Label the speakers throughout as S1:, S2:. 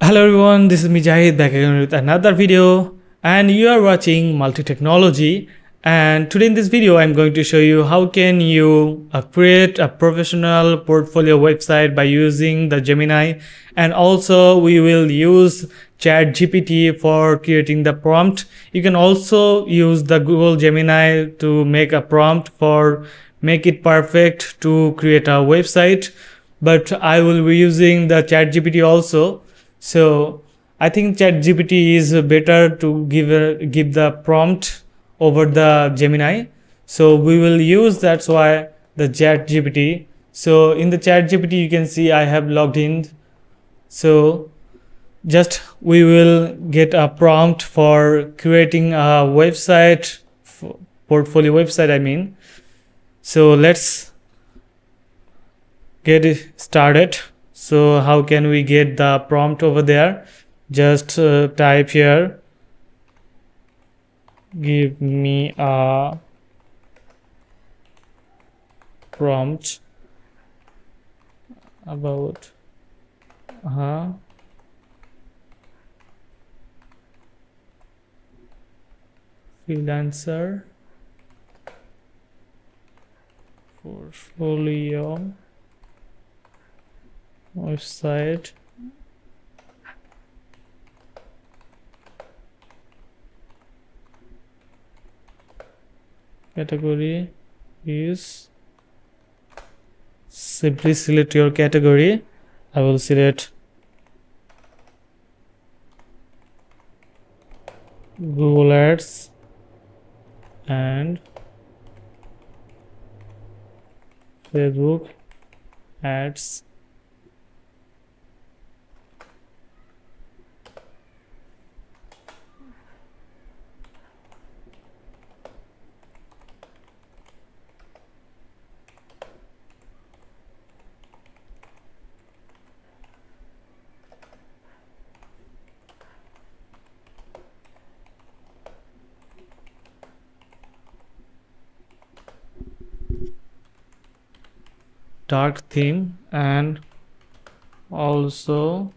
S1: Hello everyone, this is Mijahid back again with another video, and you are watching multi-technology. And today in this video I'm going to show you how can you create a professional portfolio website by using the Gemini, and also we will use ChatGPT for creating the prompt. You can also use the Google Gemini to make a prompt for make it perfect to create a website, but I will be using the ChatGPT also. So I think ChatGPT is better to give the prompt over the Gemini. So we will use that's why the ChatGPT. So in the ChatGPT you can see I have logged in. So just we will get a prompt for creating a website, portfolio website I mean. So let's get it started. So how can we get the prompt over there? Just type here, give me a prompt about freelancer portfolio website. Category is, simply select your category. I will select Google Ads and Facebook ads. Dark theme and also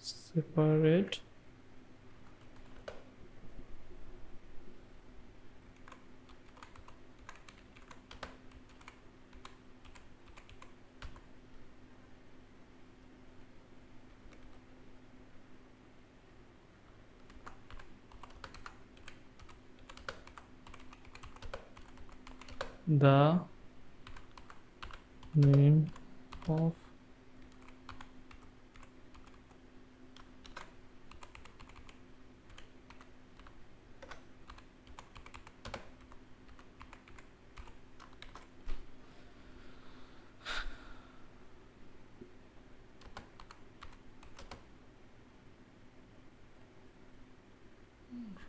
S1: separate the name of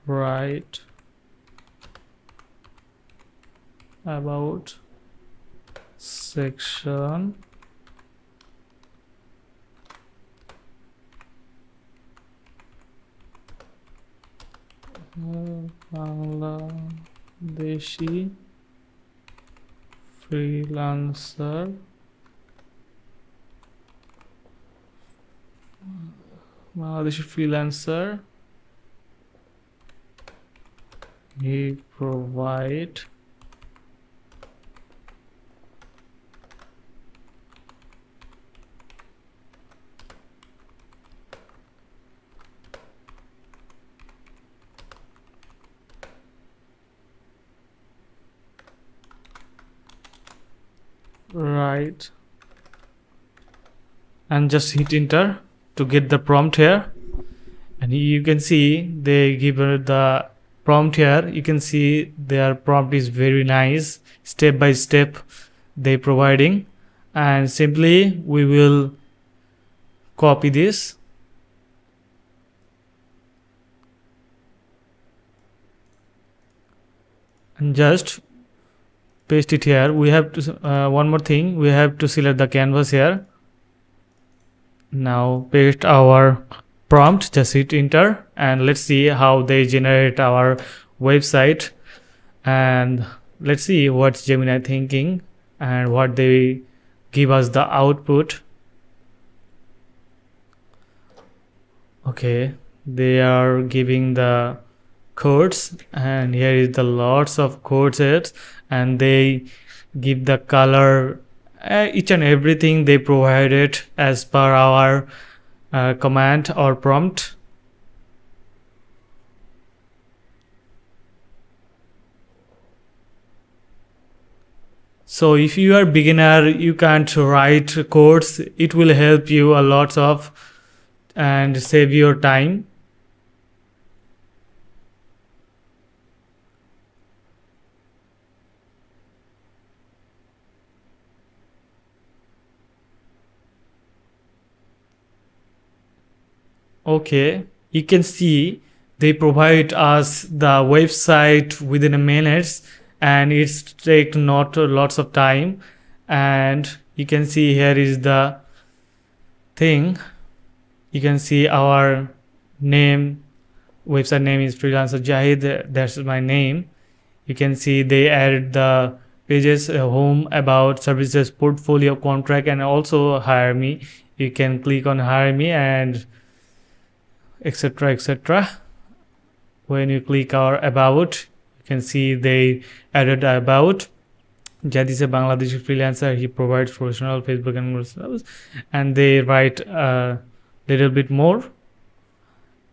S1: write about section Bangladeshi freelancer he provide right, and just hit enter to get the prompt here. And you can see they give the prompt here. You can see their prompt is very nice, step by step they providing. And simply we will copy this and just paste it here. We have to one more thing, we have to select the canvas here. Now paste our prompt, just hit enter, and let's see how they generate our website. And let's see what's Gemini thinking and what they give us the output. Okay, they are giving the codes, and here is the lots of codes it, and they give the color, each and everything they provided as per our command or prompt. So if you are beginner, you can't write codes, it will help you a lot of and save your time. Okay, you can see they provide us the website within a minutes, and it's take not lots of time. And you can see here is the thing. You can see our name, website name is freelancer Jahid, that's my name. You can see they added the pages, home, about, services, portfolio, contract, and also hire me. You can click on hire me and etc etc. When you click our about, you can see they added about. Jad is a Bangladeshi freelancer. He provides professional Facebook and Google service, and they write a little bit more.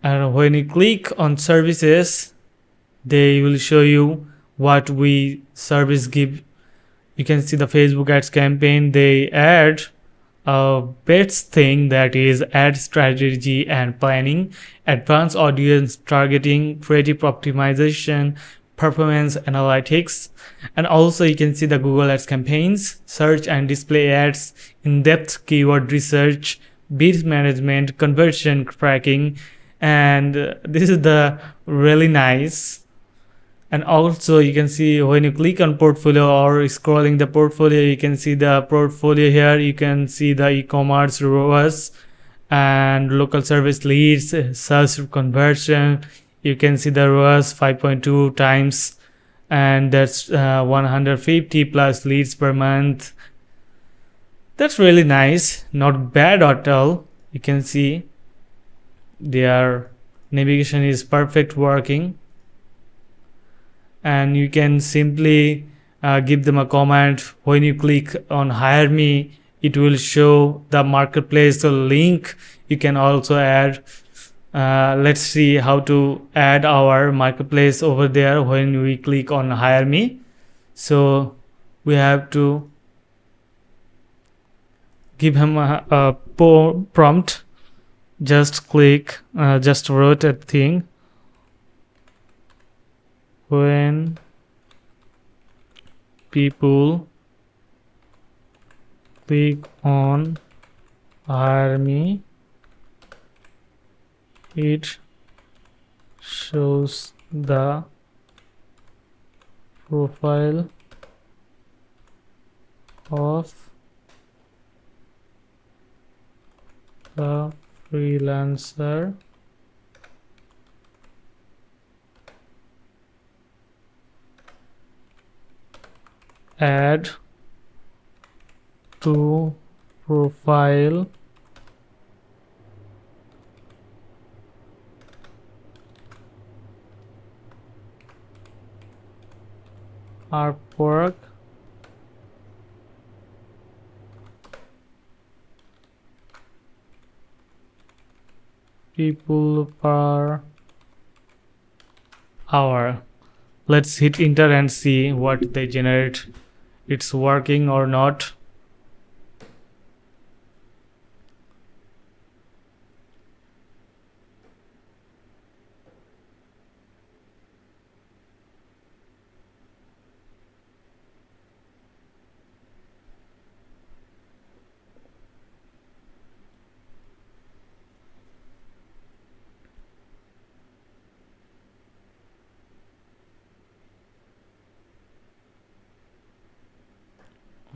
S1: And when you click on services, they will show you what we service give. You can see the Facebook ads campaign. They add a best thing, that is ad strategy and planning, advanced audience targeting, creative optimization, performance analytics, and also you can see the Google ads campaigns, search and display ads, in-depth keyword research, bid management, conversion tracking, and this is the really nice. And also you can see when you click on portfolio or scrolling the portfolio, you can see the portfolio here. You can see the e-commerce ROAS and local service leads, search conversion. You can see the ROAS 5.2 times, and that's 150 plus leads per month. That's really nice, not bad at all. You can see their navigation is perfect working, and you can simply give them a command. When you click on hire me, it will show the marketplace link. You can also add, let's see how to add our marketplace over there when we click on hire me. So we have to give him a prompt. Just click, just wrote a thing. When people click on hire me, it shows the profile of the freelancer add to profile artwork people per hour. Let's hit enter and see what they generate. It's working or not.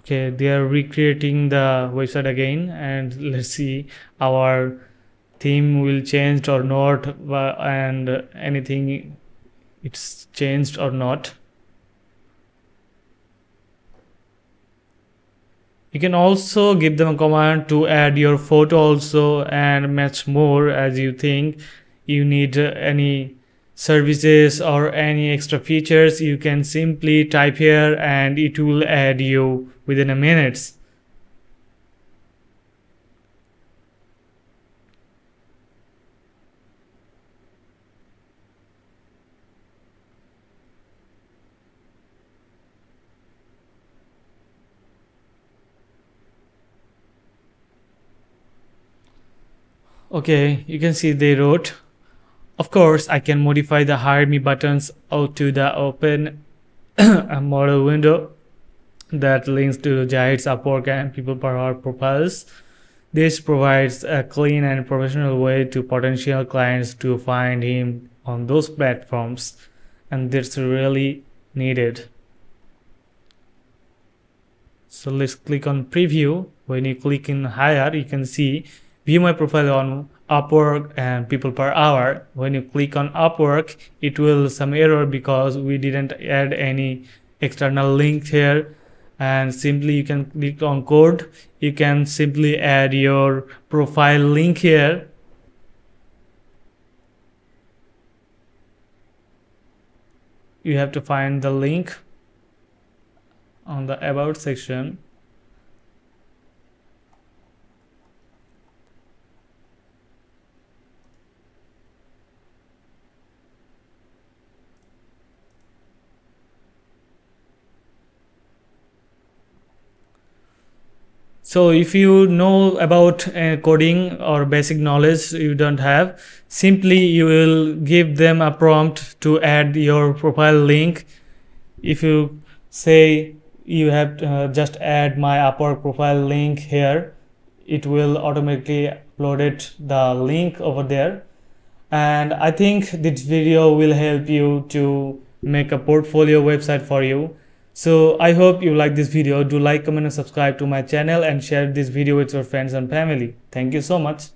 S1: Okay, they are recreating the website again, and let's see our theme will change or not, and anything it's changed or not. You can also give them a command to add your photo also and much more. As you think you need any services or any extra features, you can simply type here and it will add you within a minute. Okay, you can see they wrote, of course I can modify the hire me buttons out to the open a model window that links to Jahid's Upwork and People Per Hour profiles. This provides a clean and professional way to potential clients to find him on those platforms, and that's really needed. So let's click on preview. When you click in hire, you can see view my profile on Upwork and People Per Hour. When you click on Upwork, it will some error because we didn't add any external link here. And simply you can click on code. You can simply add your profile link here. You have to find the link on the about section. So if you know about coding or basic knowledge you don't have, simply you will give them a prompt to add your profile link. If you say you have just add my Upwork profile link here, it will automatically upload the link over there. And I think this video will help you to make a portfolio website for you. So I hope you like this video. Do like, comment and subscribe to my channel and share this video with your friends and family. Thank you so much.